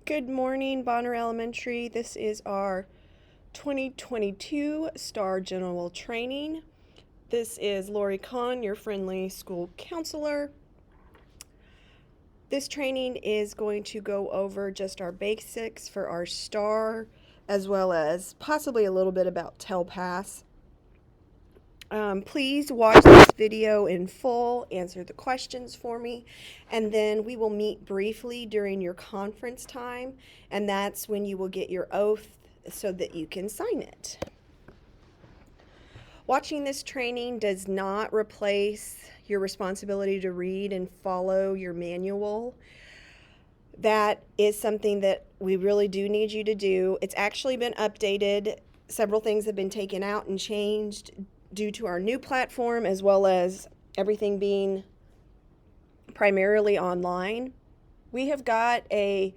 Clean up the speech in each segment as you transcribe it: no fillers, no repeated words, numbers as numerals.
Good morning, Bonner Elementary. This is our 2022 STAAR General Training. This is Lori Kahn, your friendly school counselor. This training is going to go over just our basics for our STAAR, as well as possibly a little bit about TELPAS. Please watch this video in full, answer the questions for me, and then we will meet briefly during your conference time, and that's when you will get your oath so that you can sign it. Watching this training does not replace your responsibility to read and follow your manual. That is something that we really do need you to do. It's actually been updated. Several things have been taken out and changed due to our new platform, as well as everything being primarily online. We have got a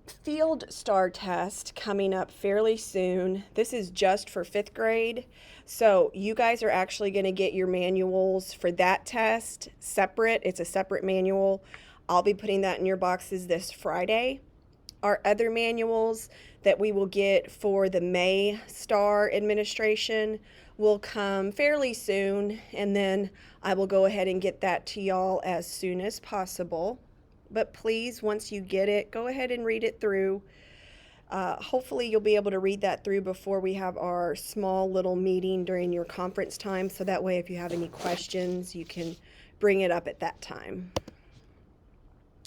field STAAR test coming up fairly soon. This is just for 5th grade. So you guys are actually going to get your manuals for that test separate. It's a separate manual. I'll be putting that in your boxes this Friday. Our other manuals that we will get for the May STAAR administration will come fairly soon, and then I will go ahead and get that to y'all as soon as possible. But please, once you get it, go ahead and read it through. Hopefully you'll be able to read that through before we have our small little meeting during your conference time, so that way if you have any questions, you can bring it up at that time.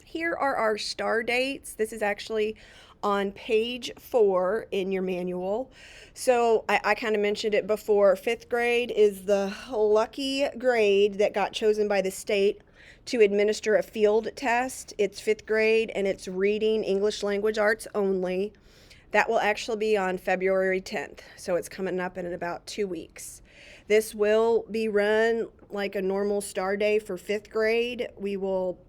Here are our STAAR dates. This is actually on page 4 in your manual. So I kind of mentioned it before. 5th grade is the lucky grade that got chosen by the state to administer a field test. It's 5th grade and it's reading English language arts only. That will actually be on February 10th. So it's coming up in about 2 weeks. This will be run like a normal STAAR day for 5th grade. We will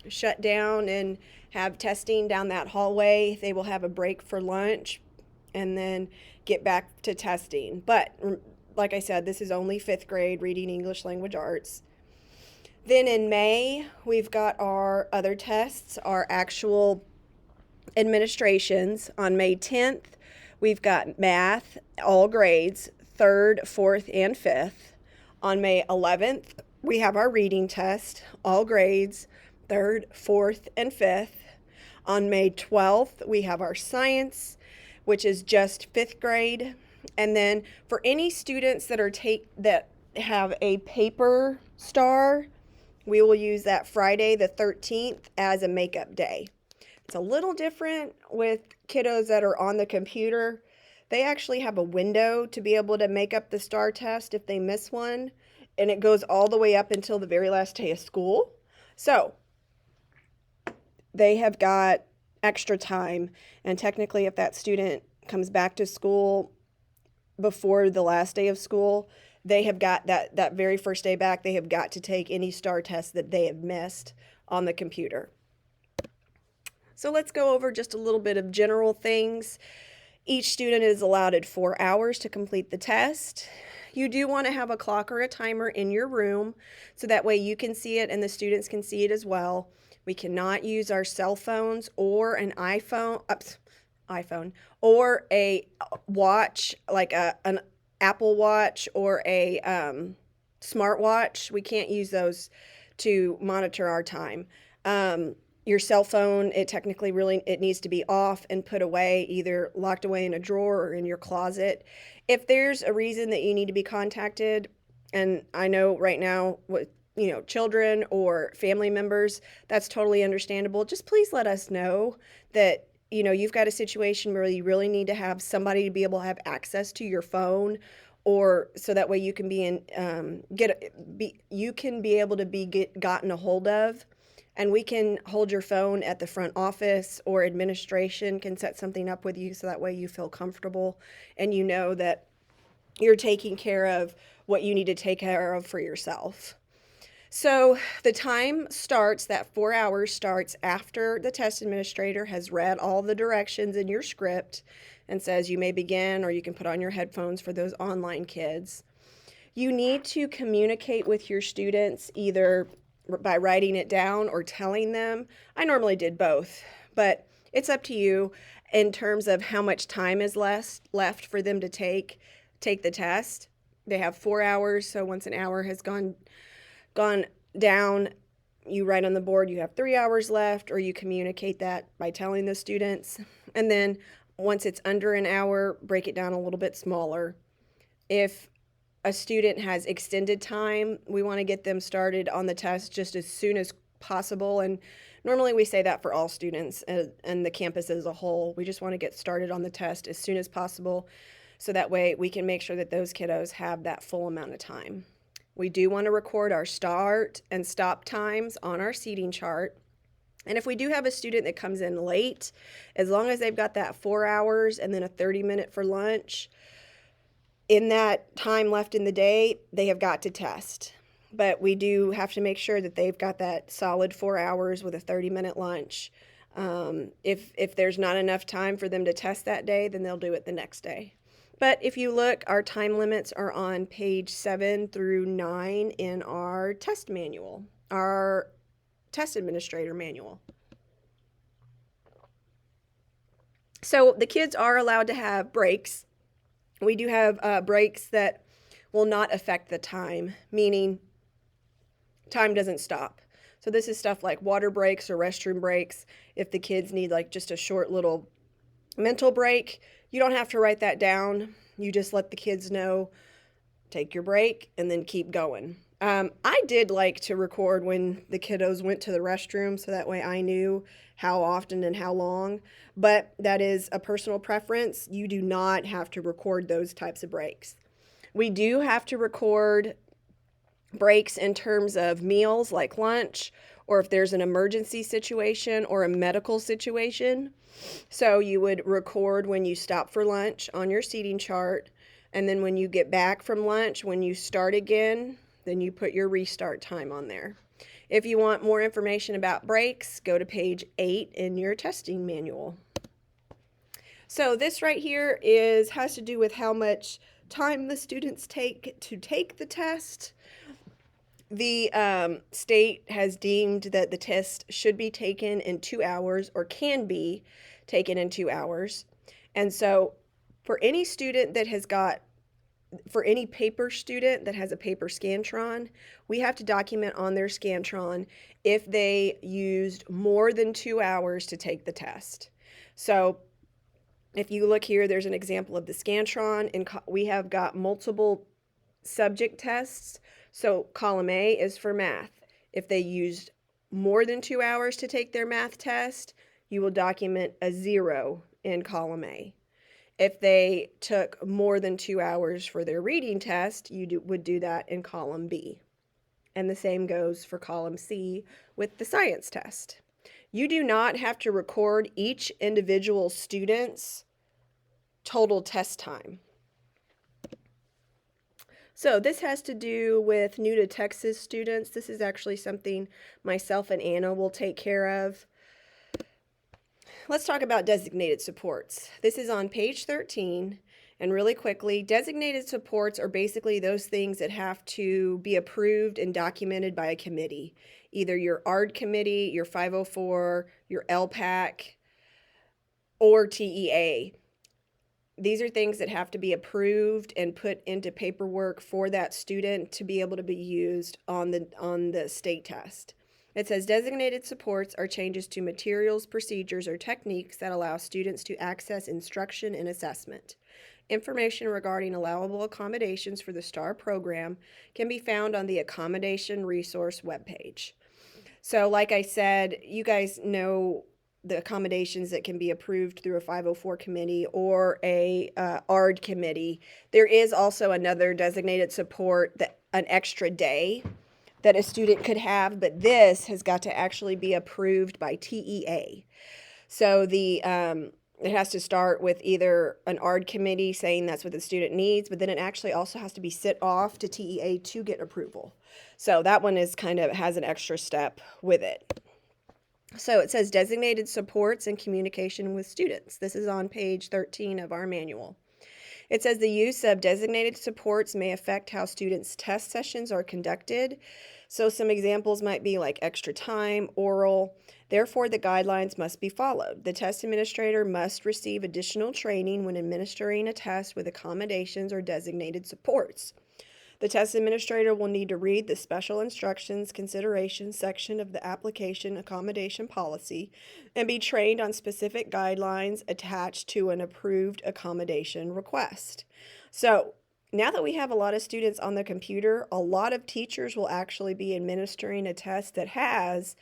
shut down and have testing down that hallway. They will have a break for lunch and then get back to testing. But like I said, this is only 5th grade reading English language arts. Then in May, we've got our other tests, our actual administrations. On May 10th, we've got math, all grades, 3rd, 4th, and 5th. On May 11th, we have our reading test, all grades, 3rd, 4th, and 5th. On May 12th, we have our science, which is just 5th grade. And then for any students that have a paper STAAR, we will use that Friday the 13th as a makeup day. It's a little different with kiddos that are on the computer. They actually have a window to be able to make up the STAAR test if they miss one, and it goes all the way up until the very last day of school. So they have got extra time, and technically if that student comes back to school before the last day of school, they have got that very first day back, they have got to take any STAAR test that they have missed on the computer. So let's go over just a little bit of general things. Each student is allotted 4 hours to complete the test. You do want to have a clock or a timer in your room so that way you can see it and the students can see it as well. We cannot use our cell phones or an iPhone or a watch, like an Apple Watch or a smartwatch. We can't use those to monitor our time. Your cell phone, it needs to be off and put away, either locked away in a drawer or in your closet. If there's a reason that you need to be contacted, and I know right now with children or family members, that's totally understandable. Just please let us know that you've got a situation where you really need to have somebody to be able to have access to your phone, or so that way you can be able to be gotten a hold of, and we can hold your phone at the front office, or administration can set something up with you so that way you feel comfortable and you know that you're taking care of what you need to take care of for yourself. So the time starts, that 4 hours starts after the test administrator has read all the directions in your script and says you may begin, or you can put on your headphones for those online kids. You need to communicate with your students either by writing it down or telling them. I normally did both, but it's up to you in terms of how much time is left for them to take the test. They have 4 hours, so once an hour has gone down, you write on the board you have 3 hours left, or you communicate that by telling the students. And then once it's under an hour, break it down a little bit smaller. If a student has extended time, we want to get them started on the test just as soon as possible. And normally we say that for all students and the campus as a whole. We just want to get started on the test as soon as possible, so that way we can make sure that those kiddos have that full amount of time. We do want to record our start and stop times on our seating chart. And if we do have a student that comes in late, as long as they've got that 4 hours and then a 30-minute for lunch, in that time left in the day, they have got to test. But we do have to make sure that they've got that solid 4 hours with a 30-minute lunch. If there's not enough time for them to test that day, then they'll do it the next day. But if you look, our time limits are on page 7 through 9 in our test manual, our test administrator manual. So the kids are allowed to have breaks. We do have breaks that will not affect the time, meaning time doesn't stop. So this is stuff like water breaks or restroom breaks. If the kids need like just a short little mental break, you don't have to write that down. You just let the kids know, take your break, and then keep going. I did like to record when the kiddos went to the restroom, so that way I knew how often and how long. But that is a personal preference. You do not have to record those types of breaks. We do have to record breaks in terms of meals like lunch, or if there's an emergency situation or a medical situation. So you would record when you stop for lunch on your seating chart, and then when you get back from lunch, when you start again, then you put your restart time on there. If you want more information about breaks, go to page 8 in your testing manual. So this right here has to do with how much time the students take to take the test. The state has deemed that the test should be taken in 2 hours, or can be taken in 2 hours. And so for any student that has got, for any paper student that has a paper Scantron, we have to document on their Scantron if they used more than 2 hours to take the test. So if you look here, there's an example of the Scantron, and we have got multiple subject tests. So column A is for math. If they used more than 2 hours to take their math test, you will document a 0 in column A. If they took more than 2 hours for their reading test, you would do that in column B. And the same goes for column C with the science test. You do not have to record each individual student's total test time. So this has to do with new to Texas students. This is actually something myself and Anna will take care of. Let's talk about designated supports. This is on page 13, and really quickly, designated supports are basically those things that have to be approved and documented by a committee, either your ARD committee, your 504, your LPAC, or TEA. These are things that have to be approved and put into paperwork for that student to be able to be used on the state test. It says designated supports are changes to materials, procedures, or techniques that allow students to access instruction and assessment. Information regarding allowable accommodations for the STAAR program can be found on the Accommodation Resource webpage. So like I said, you guys know the accommodations that can be approved through a 504 committee or a ARD committee. There is also another designated support, that an extra day that a student could have, but this has got to actually be approved by TEA. So it has to start with either an ARD committee saying that's what the student needs, but then it actually also has to be sent off to TEA to get approval. So that one is has an extra step with it. So it says designated supports and communication with students. This is on page 13 of our manual. It says the use of designated supports may affect how students' test sessions are conducted. So some examples might be like extra time, oral. Therefore, the guidelines must be followed. The test administrator must receive additional training when administering a test with accommodations or designated supports. The test administrator will need to read the special instructions considerations section of the application accommodation policy and be trained on specific guidelines attached to an approved accommodation request. So, now that we have a lot of students on the computer, a lot of teachers will actually be administering a test that has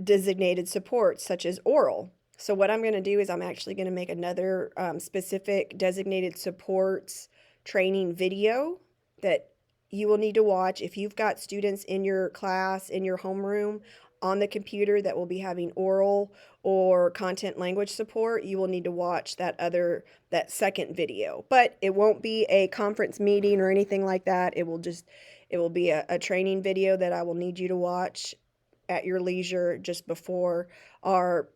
designated supports, such as oral. So what I'm going to do is I'm actually going to make another specific designated supports training video that you will need to watch if you've got students in your class, in your homeroom, on the computer that will be having oral or content language support. You will need to watch that second video, but it won't be a conference meeting or anything like that. It will be a training video that I will need you to watch at your leisure just before our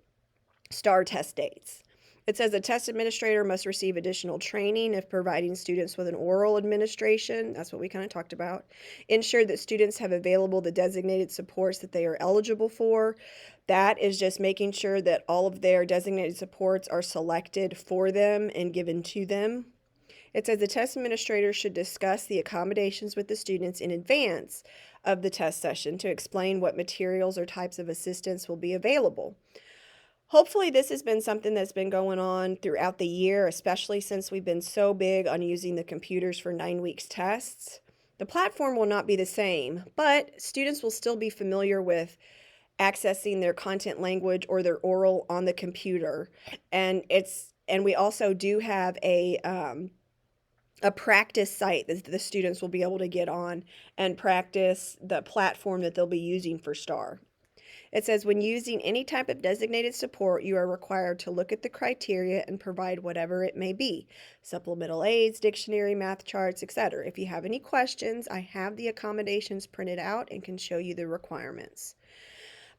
STAAR test dates. It says a test administrator must receive additional training if providing students with an oral administration. That's what we kind of talked about. Ensure that students have available the designated supports that they are eligible for. That is just making sure that all of their designated supports are selected for them and given to them. It says the test administrator should discuss the accommodations with the students in advance of the test session to explain what materials or types of assistance will be available. Hopefully this has been something that's been going on throughout the year, especially since we've been so big on using the computers for 9 weeks tests. The platform will not be the same, but students will still be familiar with accessing their content language or their oral on the computer. And we also do have a practice site that the students will be able to get on and practice the platform that they'll be using for STAAR. It says when using any type of designated support, you are required to look at the criteria and provide whatever it may be. Supplemental aids, dictionary, math charts, etc. If you have any questions, I have the accommodations printed out and can show you the requirements.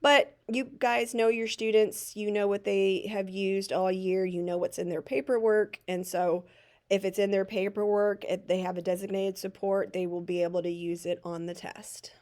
But you guys know your students, you know what they have used all year, you know what's in their paperwork, and so if it's in their paperwork, if they have a designated support, they will be able to use it on the test.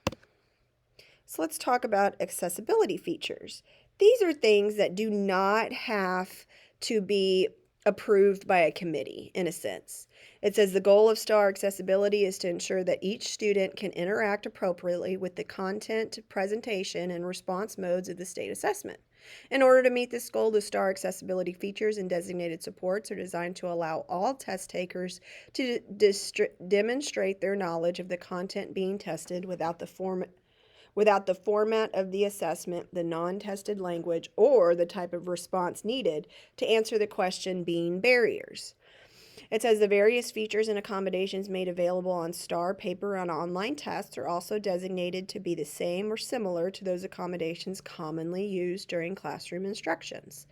So let's talk about accessibility features. These are things that do not have to be approved by a committee, in a sense. It says the goal of STAAR accessibility is to ensure that each student can interact appropriately with the content, presentation, and response modes of the state assessment. In order to meet this goal, the STAAR accessibility features and designated supports are designed to allow all test takers to demonstrate their knowledge of the content being tested without the format of the assessment, the non-tested language, or the type of response needed to answer the question being barriers. It says the various features and accommodations made available on STAAR paper and online tests are also designated to be the same or similar to those accommodations commonly used during classroom instructions.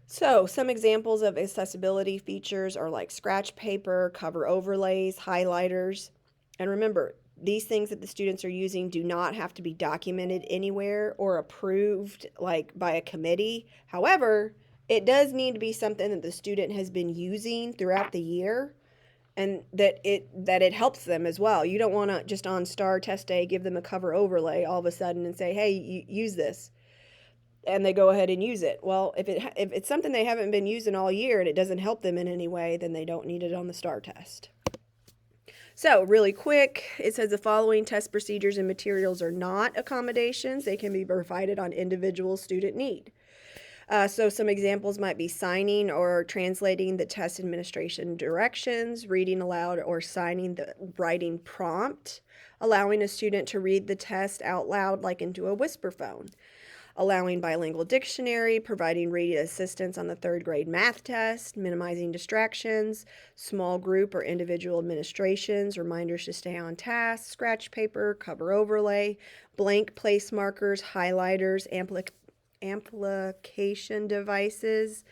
So, some examples of accessibility features are like scratch paper, cover overlays, highlighters, and remember, these things that the students are using do not have to be documented anywhere or approved like by a committee. However, it does need to be something that the student has been using throughout the year and that it helps them as well. You don't want to just on STAAR test day give them a cover overlay all of a sudden and say, "Hey, use this." And they go ahead and use it. Well, if it's something they haven't been using all year and it doesn't help them in any way, then they don't need it on the STAAR test. So really quick, it says the following test procedures and materials are not accommodations. They can be provided on individual student need. So some examples might be signing or translating the test administration directions, reading aloud or signing the writing prompt, allowing a student to read the test out loud like into a whisper phone, allowing bilingual dictionary, providing reading assistance on the 3rd grade math test, minimizing distractions, small group or individual administrations, reminders to stay on task, scratch paper, cover overlay, blank place markers, highlighters, amplification devices,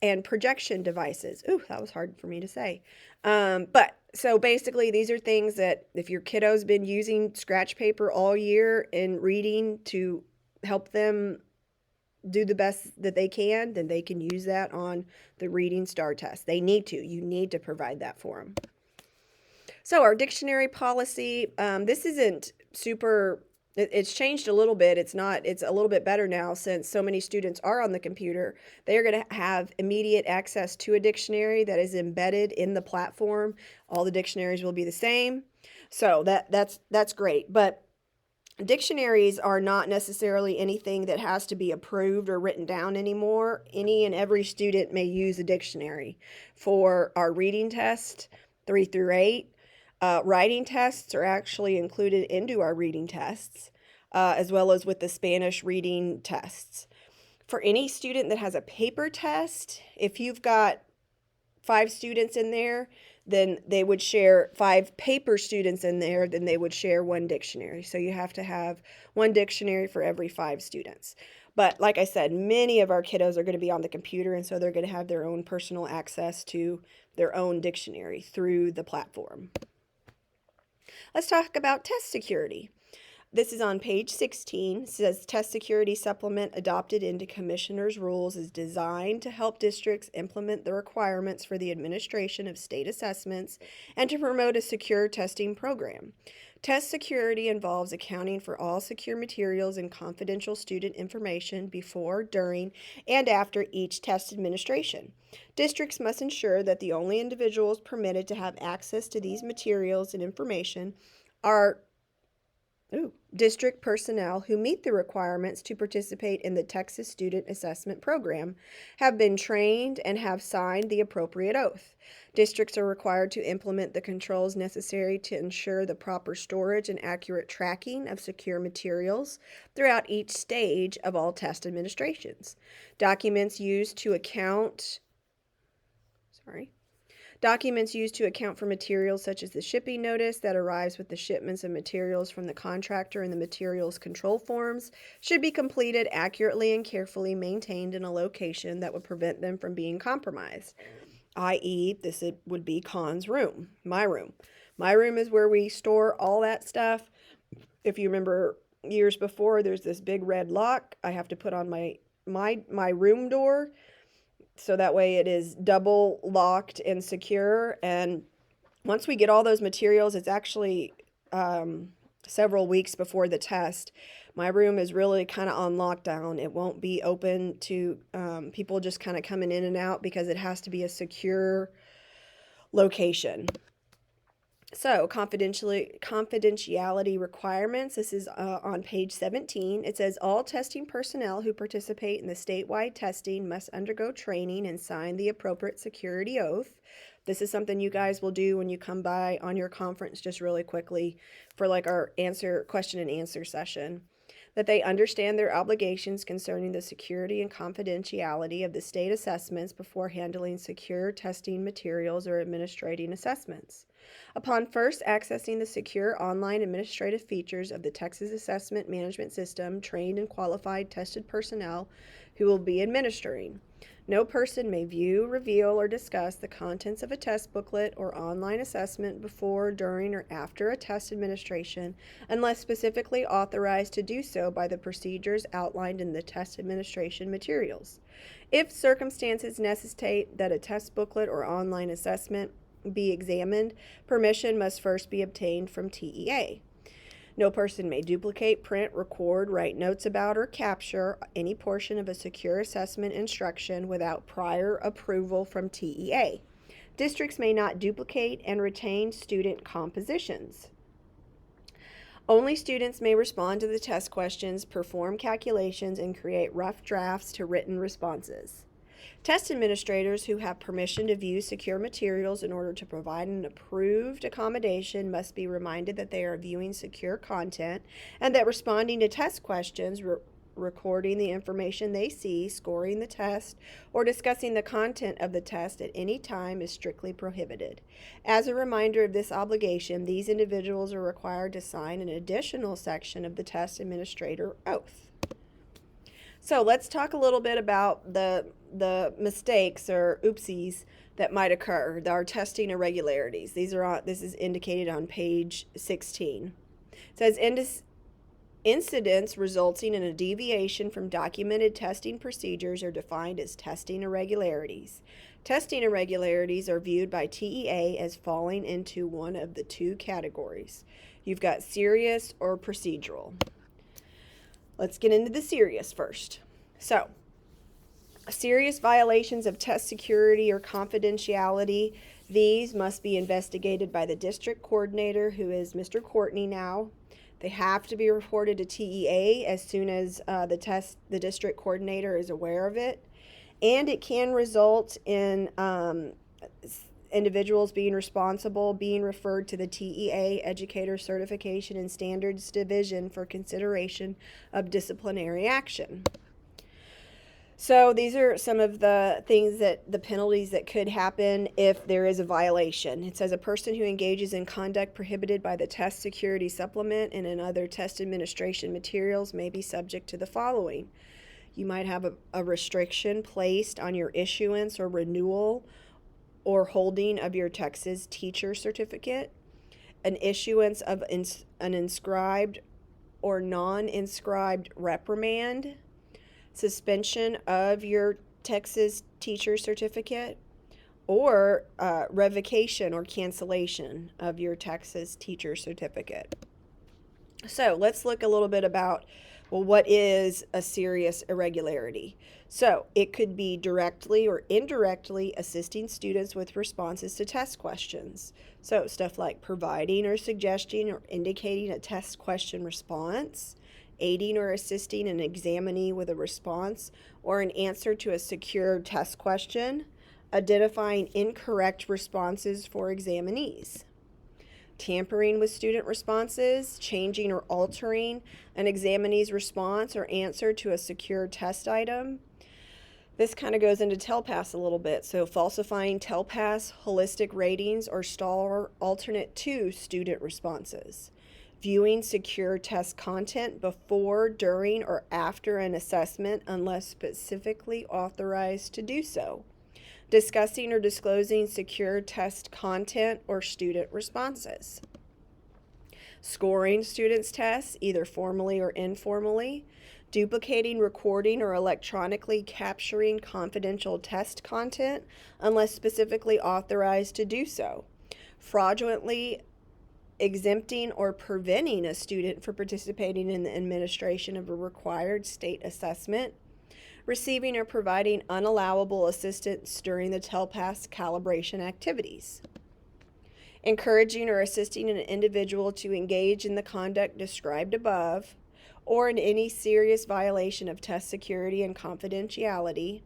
and projection devices. Ooh, that was hard for me to say. But so basically, these are things that if your kiddo's been using scratch paper all year in reading to help them do the best that they can, then they can use that on the reading STAAR test. They need to. You need to provide that for them. So our dictionary policy, this isn't super, it's changed a little bit. It's a little bit better now since so many students are on the computer. They are going to have immediate access to a dictionary that is embedded in the platform. All the dictionaries will be the same. So that's great. But dictionaries are not necessarily anything that has to be approved or written down anymore. Any and every student may use a dictionary for our reading test, 3 through 8. Writing tests are actually included into our reading tests, as well as with the Spanish reading tests. For any student that has a paper test, if you've got 5 students in there, then they would share 5 paper students in there, then they would share 1 dictionary. So you have to have 1 dictionary for every 5 students. But like I said, many of our kiddos are going to be on the computer, and so they're going to have their own personal access to their own dictionary through the platform. Let's talk about test security. This is on page 16. It says test security supplement adopted into commissioner's rules is designed to help districts implement the requirements for the administration of state assessments and to promote a secure testing program. Test security involves accounting for all secure materials and confidential student information before, during, and after each test administration. Districts must ensure that the only individuals permitted to have access to these materials and information are district personnel who meet the requirements to participate in the Texas Student Assessment Program, have been trained, and have signed the appropriate oath. Districts are required to implement the controls necessary to ensure the proper storage and accurate tracking of secure materials throughout each stage of all test administrations. Documents used to account for materials such as the shipping notice that arrives with the shipments of materials from the contractor and the materials control forms should be completed accurately and carefully maintained in a location that would prevent them from being compromised, i.e., this would be Con's room, my room. My room is where we store all that stuff. If you remember years before, there's this big red lock I have to put on my room door, so that way it is double locked and secure. And once we get all those materials, it's actually several weeks before the test. My room is really kind of on lockdown. It won't be open to people just kind of coming in and out because it has to be a secure location. So, confidentiality requirements. This is on page 17. It says all testing personnel who participate in the statewide testing must undergo training and sign the appropriate security oath. This is something you guys will do when you come by on your conference just really quickly for like our question and answer session. That they understand their obligations concerning the security and confidentiality of the state assessments before handling secure testing materials or administrating assessments. Upon first accessing the secure online administrative features of the Texas Assessment Management System, trained and qualified tested personnel who will be administering. No person may view, reveal, or discuss the contents of a test booklet or online assessment before, during, or after a test administration unless specifically authorized to do so by the procedures outlined in the test administration materials. If circumstances necessitate that a test booklet or online assessment be examined, permission must first be obtained from TEA. No person may duplicate, print, record, write notes about, or capture any portion of a secure assessment instruction without prior approval from TEA. Districts may not duplicate and retain student compositions. Only students may respond to the test questions, perform calculations, and create rough drafts to written responses. Test administrators who have permission to view secure materials in order to provide an approved accommodation must be reminded that they are viewing secure content and that responding to test questions, recording the information they see, scoring the test, or discussing the content of the test at any time is strictly prohibited. As a reminder of this obligation, these individuals are required to sign an additional section of the test administrator oath. So let's talk a little bit about the mistakes or oopsies that might occur, our testing irregularities. This is indicated on page 16. It says incidents resulting in a deviation from documented testing procedures are defined as testing irregularities. Testing irregularities are viewed by TEA as falling into one of the 2 categories. You've got serious or procedural. Let's get into the serious first. So, serious violations of test security or confidentiality, these must be investigated by the district coordinator, who is Mr. Courtney now. They have to be reported to TEA as soon as the district coordinator is aware of it. And it can result in individuals being responsible being referred to the TEA Educator Certification and Standards Division for consideration of disciplinary action. So these are some of the things the penalties that could happen if there is a violation. It says a person who engages in conduct prohibited by the test security supplement and in other test administration materials may be subject to the following. You might have a restriction placed on your issuance or renewal or holding of your Texas teacher certificate, an issuance of an inscribed or non-inscribed reprimand, suspension of your Texas teacher certificate, or revocation or cancellation of your Texas teacher certificate. So let's look a little bit about, well, what is a serious irregularity? So it could be directly or indirectly assisting students with responses to test questions. So stuff like providing or suggesting or indicating a test question response, aiding or assisting an examinee with a response or an answer to a secure test question, identifying incorrect responses for examinees, tampering with student responses, changing or altering an examinee's response or answer to a secure test item. This kind of goes into TELPAS a little bit. So falsifying TELPAS holistic ratings or STAAR alternate to student responses. Viewing secure test content before, during, or after an assessment unless specifically authorized to do so. Discussing or disclosing secure test content or student responses. Scoring students' tests, either formally or informally. Duplicating, recording, or electronically capturing confidential test content unless specifically authorized to do so. Fraudulently exempting or preventing a student from participating in the administration of a required state assessment. Receiving or providing unallowable assistance during the TELPAS calibration activities. Encouraging or assisting an individual to engage in the conduct described above, or in any serious violation of test security and confidentiality,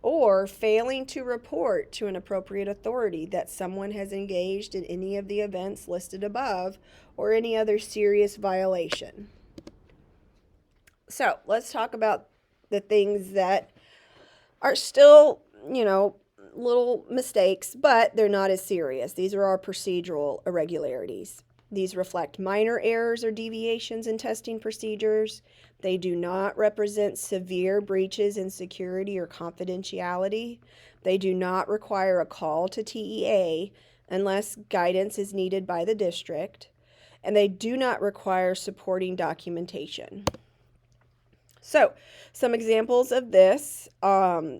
or failing to report to an appropriate authority that someone has engaged in any of the events listed above, or any other serious violation. So let's talk about the things that are still, little mistakes, but they're not as serious. These are our procedural irregularities. These reflect minor errors or deviations in testing procedures. They do not represent severe breaches in security or confidentiality. They do not require a call to TEA unless guidance is needed by the district. And they do not require supporting documentation. So, some examples of this,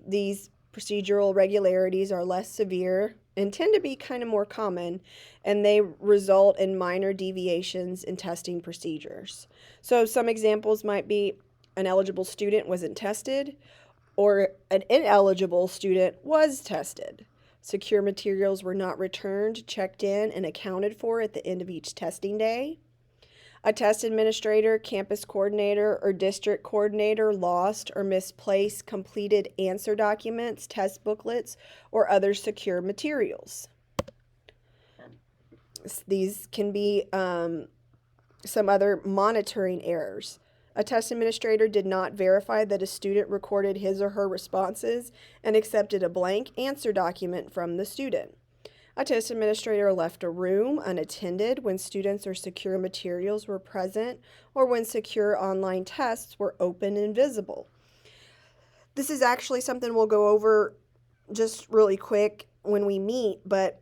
these procedural irregularities are less severe and tend to be kind of more common, and they result in minor deviations in testing procedures. So some examples might be an eligible student wasn't tested, or an ineligible student was tested. Secure materials were not returned, checked in, and accounted for at the end of each testing day. A test administrator, campus coordinator, or district coordinator lost or misplaced completed answer documents, test booklets, or other secure materials. These can be some other monitoring errors. A test administrator did not verify that a student recorded his or her responses and accepted a blank answer document from the student. A test administrator left a room unattended when students or secure materials were present or when secure online tests were open and visible. This is actually something we'll go over just really quick when we meet, but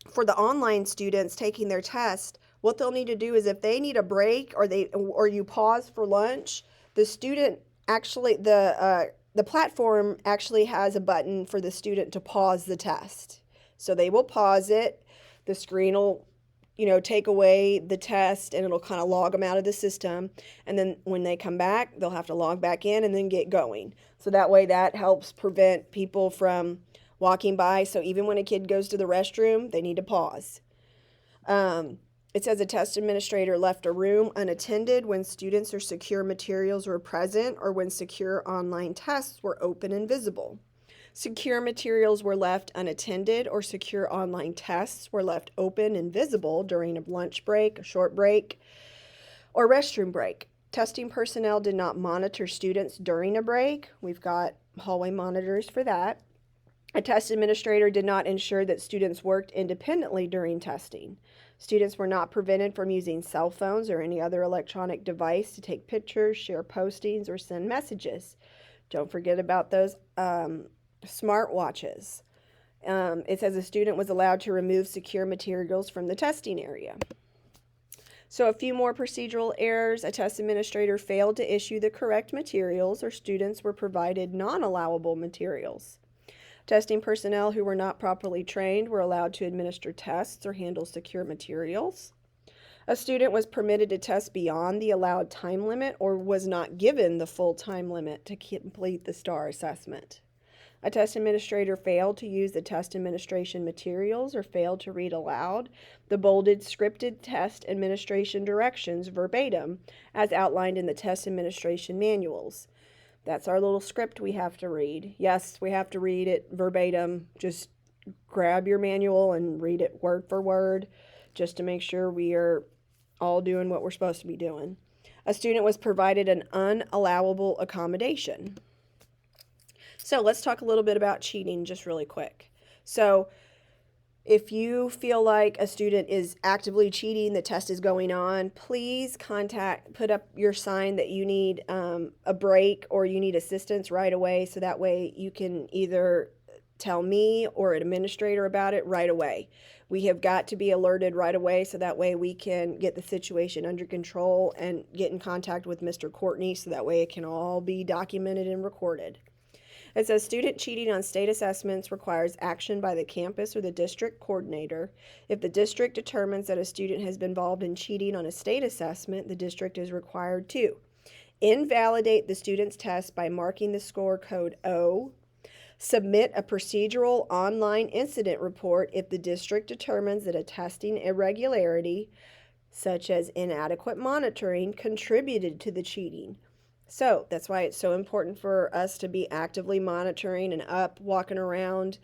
for the online students taking their test, what they'll need to do is if they need a break or you pause for lunch, the student actually, the platform actually has a button for the student to pause the test. So they will pause it, the screen will take away the test and it'll kind of log them out of the system. And then when they come back, they'll have to log back in and then get going. So that way that helps prevent people from walking by. So even when a kid goes to the restroom, they need to pause. It says a test administrator left a room unattended when students or secure materials were present or when secure online tests were open and visible. Secure materials were left unattended or secure online tests were left open and visible during a lunch break, a short break, or restroom break. Testing personnel did not monitor students during a break. We've got hallway monitors for that. A test administrator did not ensure that students worked independently during testing. Students were not prevented from using cell phones or any other electronic device to take pictures, share postings, or send messages. Don't forget about those smartwatches. It says a student was allowed to remove secure materials from the testing area. So a few more procedural errors. A test administrator failed to issue the correct materials or students were provided non-allowable materials. Testing personnel who were not properly trained were allowed to administer tests or handle secure materials. A student was permitted to test beyond the allowed time limit or was not given the full time limit to complete the STAAR assessment. A test administrator failed to use the test administration materials or failed to read aloud the bolded scripted test administration directions verbatim as outlined in the test administration manuals. That's our little script we have to read. Yes, we have to read it verbatim. Just grab your manual and read it word for word just to make sure we are all doing what we're supposed to be doing. A student was provided an unallowable accommodation. So let's talk a little bit about cheating just really quick. So if you feel like a student is actively cheating, the test is going on, please put up your sign that you need a break or you need assistance right away. So that way you can either tell me or an administrator about it right away. We have got to be alerted right away so that way we can get the situation under control and get in contact with Mr. Courtney so that way it can all be documented and recorded. It says student cheating on state assessments requires action by the campus or the district coordinator. If the district determines that a student has been involved in cheating on a state assessment, the district is required to invalidate the student's test by marking the score code O, submit a procedural online incident report if the district determines that a testing irregularity, such as inadequate monitoring, contributed to the cheating. So that's why it's so important for us to be actively monitoring and up walking around,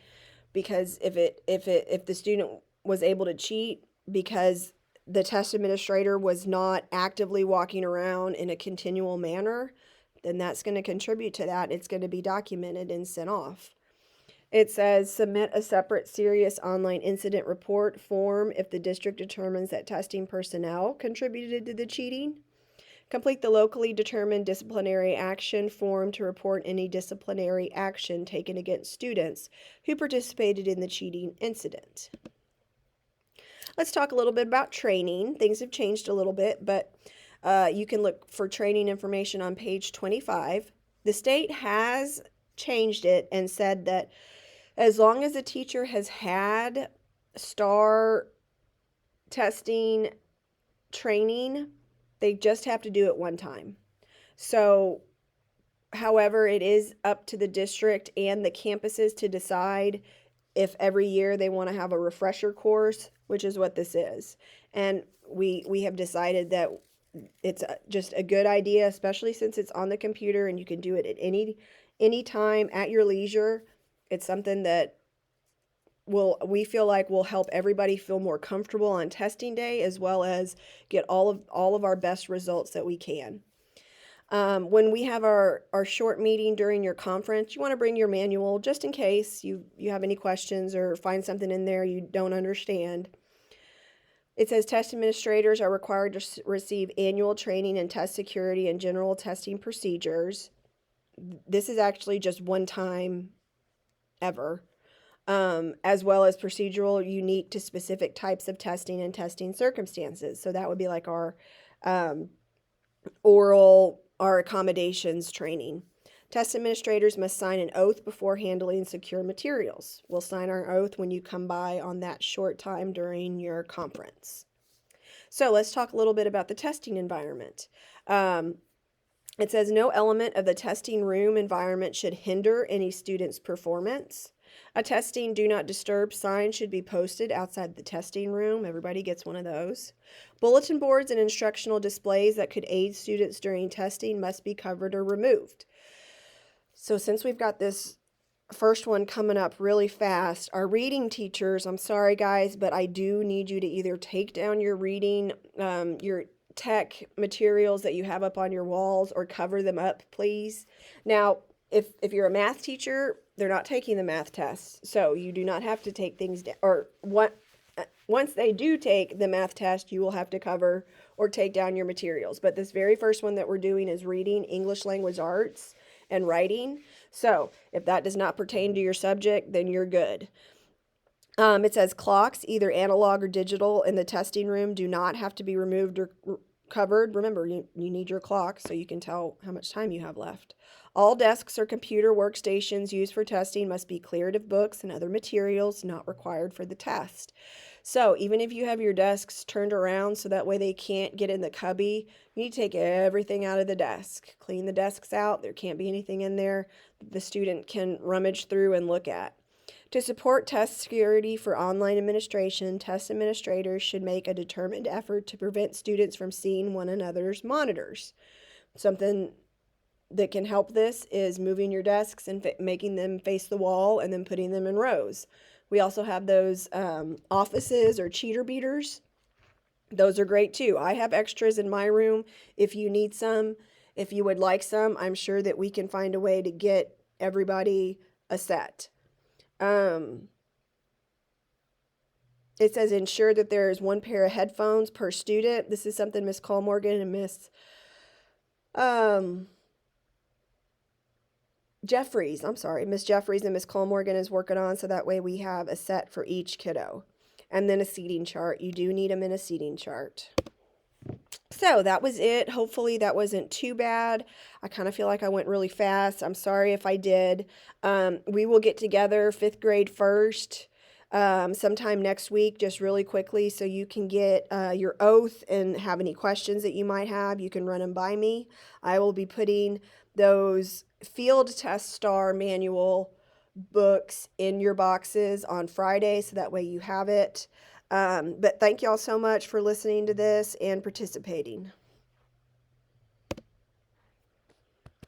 because if the student was able to cheat because the test administrator was not actively walking around in a continual manner, then that's going to contribute to that. It's going to be documented and sent off. It says submit a separate serious online incident report form if the district determines that testing personnel contributed to the cheating. Complete the locally determined disciplinary action form to report any disciplinary action taken against students who participated in the cheating incident. Let's talk a little bit about training. Things have changed a little bit, but you can look for training information on page 25. The state has changed it and said that as long as a teacher has had STAAR testing training, they just have to do it one time. So, however, it is up to the district and the campuses to decide if every year they want to have a refresher course, which is what this is. And we have decided that it's just a good idea, especially since it's on the computer and you can do it at any time at your leisure. It's something that we feel like will help everybody feel more comfortable on testing day, as well as get all of our best results that we can. When we have our short meeting during your conference, you want to bring your manual just in case you have any questions or find something in there you don't understand. It says test administrators are required to receive annual training in test security and general testing procedures. This is actually just one time ever. As well as procedural unique to specific types of testing and testing circumstances. So that would be like our our accommodations training. Test administrators must sign an oath before handling secure materials. We'll sign our oath when you come by on that short time during your conference. So let's talk a little bit about the testing environment. Um, it says no element of the testing room environment should hinder any student's performance. A testing do not disturb sign should be posted outside the testing room. Everybody gets one of those. Bulletin boards and instructional displays that could aid students during testing must be covered or removed. So since we've got this first one coming up really fast, our reading teachers, I'm sorry guys, but I do need you to either take down your reading, your tech materials that you have up on your walls, or cover them up, please. Now, if you're a math teacher, they're not taking the math test, so you do not have to take things down. Or what? Once they do take the math test, you will have to cover or take down your materials. But this very first one that we're doing is reading, English language arts, and writing. So if that does not pertain to your subject, then you're good. It says clocks, either analog or digital, in the testing room do not have to be removed or covered. Remember, you need your clock so you can tell how much time you have left. All desks or computer workstations used for testing must be cleared of books and other materials not required for the test. So even if you have your desks turned around so that way they can't get in the cubby, you need to take everything out of the desk. Clean the desks out. There can't be anything in there the student can rummage through and look at. To support test security for online administration, test administrators should make a determined effort to prevent students from seeing one another's monitors. Something that can help this is moving your desks and making them face the wall and then putting them in rows. We also have those offices or cheater beaters. Those are great too. I have extras in my room. If you need some, if you would like some, I'm sure that we can find a way to get everybody a set. It says ensure that there is one pair of headphones per student. This is something Miss Colmorgan and Miss Jeffries, Miss Jeffries and Miss Colmorgan is working on, so that way we have a set for each kiddo. And then a seating chart. You do need them in a seating chart. So that was it. Hopefully that wasn't too bad. I kind of feel like I went really fast. I'm sorry if I did. We will get together 5th grade first sometime next week, just really quickly, so you can get your oath and have any questions that you might have. You can run them by me. I will be putting those field test STAAR manual books in your boxes on Friday, so that way you have it. But thank y'all so much for listening to this and participating.